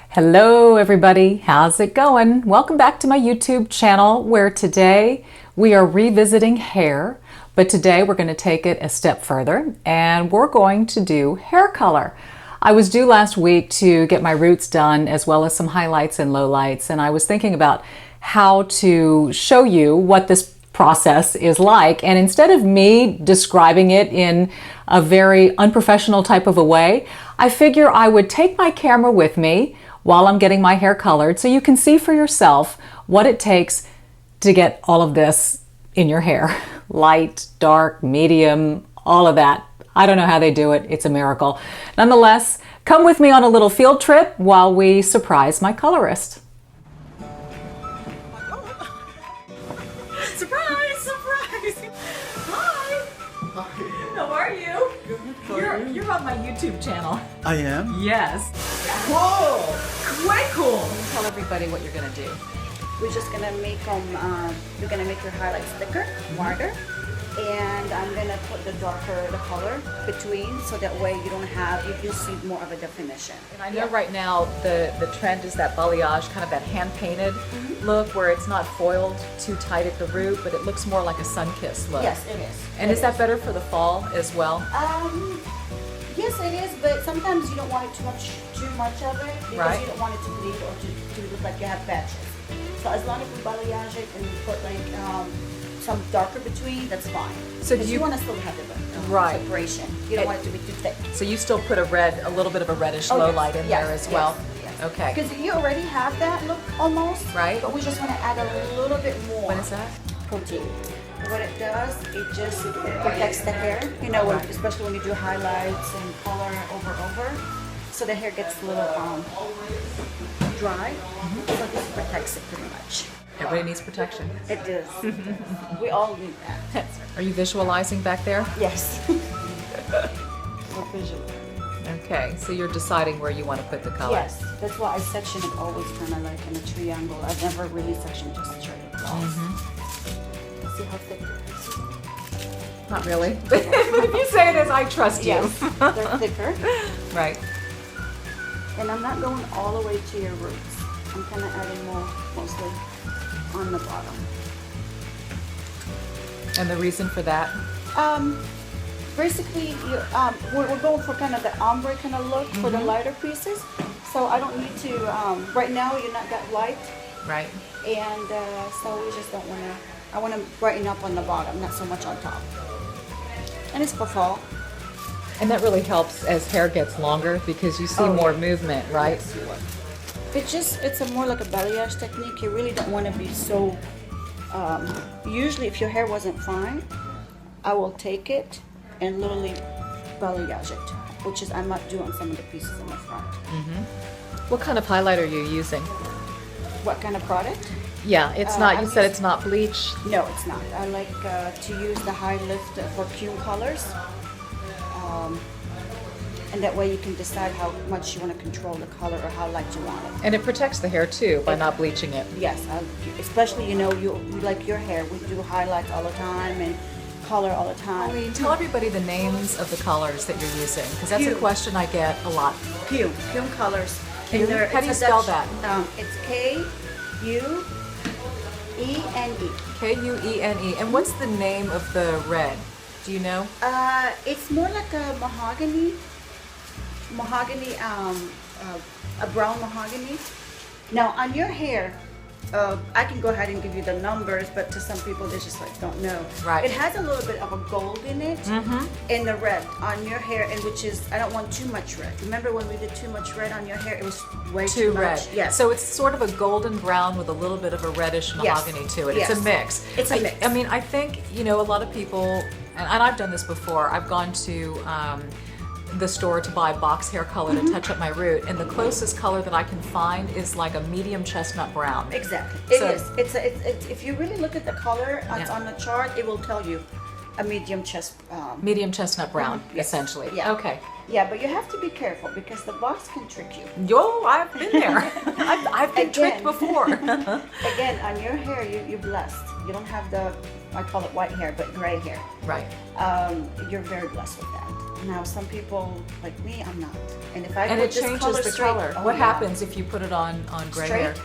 Hello everybody, how's it going? Welcome back to my YouTube channel where today we are revisiting hair, but today we're going to take it a step further and we're going to do hair color. I was due last week to get my roots done as well as some highlights and lowlights, and I was thinking about how to show you what this process is like, and instead of me describing it in a very unprofessional type of a way, I figure I would take my camera with me while I'm getting my hair colored so you can see for yourself what it takes to get all of this in your hair. Light, dark, medium, all of that. I don't know how they do it. It's a miracle. Nonetheless, come with me on a little field trip while we surprise my colorist. Surprise! Surprise! Hi! Hi. How are you? Good. How are you? You're on my YouTube channel. I am? Yes. Whoa! Way cool! Tell everybody what you're gonna do. We're just gonna make them, you're gonna make your highlights thicker, wider, and I'm gonna put the color between so that way you see more of a definition. And I know right now the trend is that balayage, kind of that hand-painted look where it's not foiled too tight at the root, but it looks more like a sun-kissed look. Yes, it is. And is that better for the fall as well? Yes, it is, but sometimes you don't want it too much of it because Right. you don't want it to bleed or to look like you have patches. So as long as we balayage it and we put like some darker between, that's fine. So Because do you you- want to still have the Right. separation. You don't want it to be too thick. So you still put a little bit of a reddish Oh, low yes, light in yes, there as yes, well? yes. Okay. Because you already have that look almost. Right. But we just want to add a little bit more. What is that? Protein. What it does, it just protects the hair. You know, especially when you do highlights and color over. So the hair gets a little dry. So this protects it pretty much. Everybody needs protection. It does. We all need that. Are you visualizing back there? Yes. We're visual. Okay, so you're deciding where you want to put the color. Yes, that's why I section it always kind of like in a triangle. I've never really sectioned just straight across. See how thick it is? Not really. If you say it is, I trust you. Yes, they're thicker. Right. And I'm not going all the way to your roots. I'm kind of adding more mostly on the bottom. And the reason for that? Basically, we're going for kind of the ombre kind of look for the lighter pieces. So I don't need to, right now you're not that light. Right. And so we just don't want to, I want to brighten up on the bottom, not so much on top. And it's for fall. And that really helps as hair gets longer because you see Oh, more yeah. movement, right? It's a more like a balayage technique. You really don't want to be so, usually if your hair wasn't fine, I will take it and literally balayage it, which is I might do on some of the pieces in the front. What kind of highlight are you using? What kind of product? Yeah, it's not, you said it's not bleach. No, it's not. I like to use the high lift for Cume colors. And that way you can decide how much you want to control the color or how light you want it. And it protects the hair too by not bleaching it. Yes, especially, you like your hair. We do highlights all the time and color all the time. Pauline, tell everybody the names of the colors that you're using because that's a Hue. question I get a lot. Cume colors. Hue? And How do you it's a spell Dutch- that? It's K-U-E-N-E. K-U-E-N-E. And what's the name of the red? Do you know? It's more like a mahogany, a brown mahogany. Now on your hair, I can go ahead and give you the numbers, but to some people they just like don't know. Right. It has a little bit of a gold in it, in the red on your hair, and which is I don't want too much red. Remember when we did too much red on your hair? It was way Too much. red. Yes. So it's sort of a golden brown with a little bit of a reddish mahogany to it. It's a Yes. mix. It's a mix. I mean, I think, a lot of people, and I've done this before, I've gone to the store to buy box hair color to touch up my root, and the closest color that I can find is like a medium chestnut brown. Exactly. So- It is. It's if you really look at the color Yeah. on the chart, it will tell you a medium chest. Medium chestnut brown, Yes. essentially. Yeah. Okay. Yeah, but you have to be careful because the box can trick you. Yo, I've been there. I've been tricked Again. before. Again, on your hair, you're blessed. You don't have the I call it white hair, but gray hair. Right. You're very blessed with that. Now, some people like me, I'm not. And if I And put it this changes color the straight, color. oh, What yeah. happens if you put it on gray hair?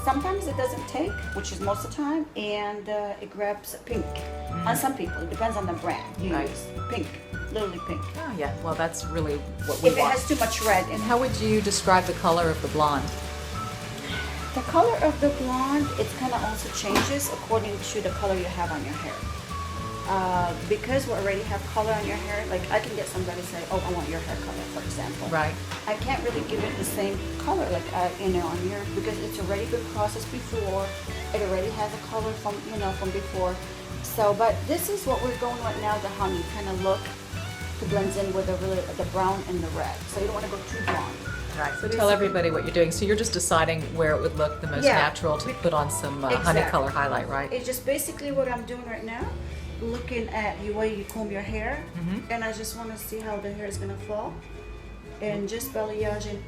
Sometimes it doesn't take, which is most of the time, and it grabs pink. On some people, it depends on the brand you Right. use. Pink, literally pink. Oh yeah, well that's really what we If it want. has too much red in And it. how would you describe the color of the blonde? The color of the blonde, it kind of also changes according to the color you have on your hair. Because we already have color on your hair, like I can get somebody to say, oh, I want your hair color, for example. Right. I can't really give it the same color like on yours because it's already been processed before. It already has a color from before. So, but this is what we're going right now, the honey kind of look to blends in with the brown and the red. So you don't want to go too blonde. Right. So tell everybody what you're doing. So you're just deciding where it would look the most Yeah. natural to put on some honey Exactly. color highlight, right? It's just basically what I'm doing right now, looking at the way you comb your hair, and I just want to see how the hair is gonna fall, and just balayaging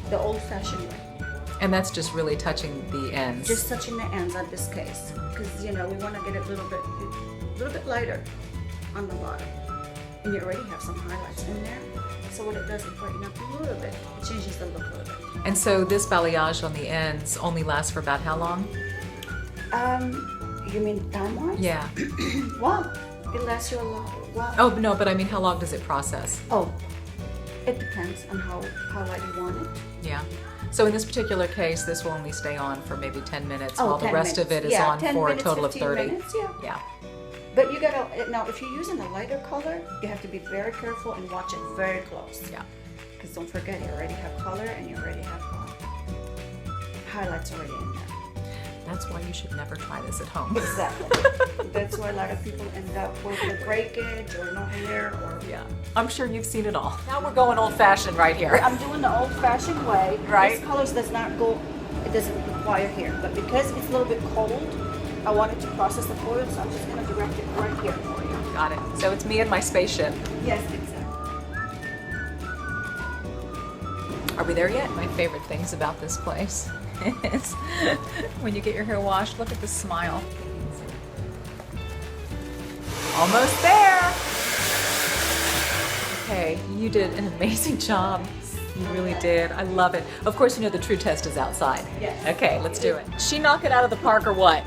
the old-fashioned way. And that's just really touching the ends. Just touching the ends on this case, because we want to get it a little bit lighter on the bottom, and you already have some highlights in there. So what it does is brighten up a little bit. It changes the look a little bit. And so this balayage on the ends only lasts for about how long? You mean time-wise? Yeah. Well, it lasts you a lot. Well, Oh no, but I mean, how long does it process? Oh, it depends on how light you want it. Yeah. So in this particular case, this will only stay on for maybe 10 minutes, Oh, while the 10 rest of it minutes. is Yeah, on 10 for minutes, a total of 15 30. minutes, yeah. Yeah. But you gotta, now if you're using a lighter color, you have to be very careful and watch it very close. Yeah. Because don't forget, you already have color and you already have highlights already in there. That's why you should never try this at home. Exactly. That's why a lot of people end up with a breakage or no hair or... Yeah. I'm sure you've seen it all. Now we're going old fashioned right here. I'm doing the old-fashioned way. Right. This colors does not go, it doesn't require hair. But because it's a little bit cold, I wanted to process the oil, so I'm just going to direct it right here for you. Got it. So it's me and my spaceship. Yes, exactly. Are we there yet? My favorite things about this place is when you get your hair washed, look at the smile. Almost there. Okay, you did an amazing job. You really did. I love it. Of course, the true test is outside. Yes. Okay, let's do it. She knock it out of the park or what?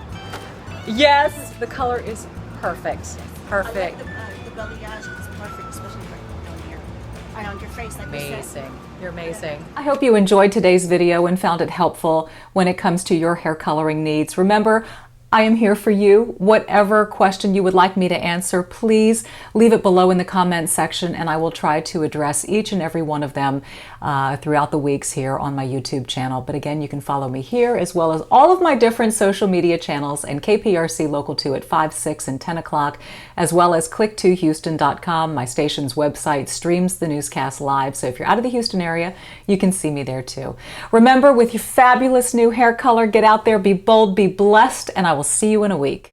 Yes. The color is perfect. Perfect. I like the balayage is perfect, especially right down here. Right on your face, like we said. Amazing. You're amazing. I hope you enjoyed today's video and found it helpful when it comes to your hair coloring needs. Remember, I am here for you. Whatever question you would like me to answer, please leave it below in the comments section and I will try to address each and every one of them throughout the weeks here on my YouTube channel. But again, you can follow me here as well as all of my different social media channels and KPRC Local 2 at 5, 6, and 10 o'clock, as well as click2houston.com. My station's website streams the newscast live, so if you're out of the Houston area, you can see me there too. Remember, with your fabulous new hair color, get out there, be bold, be blessed, and I will see you in a week.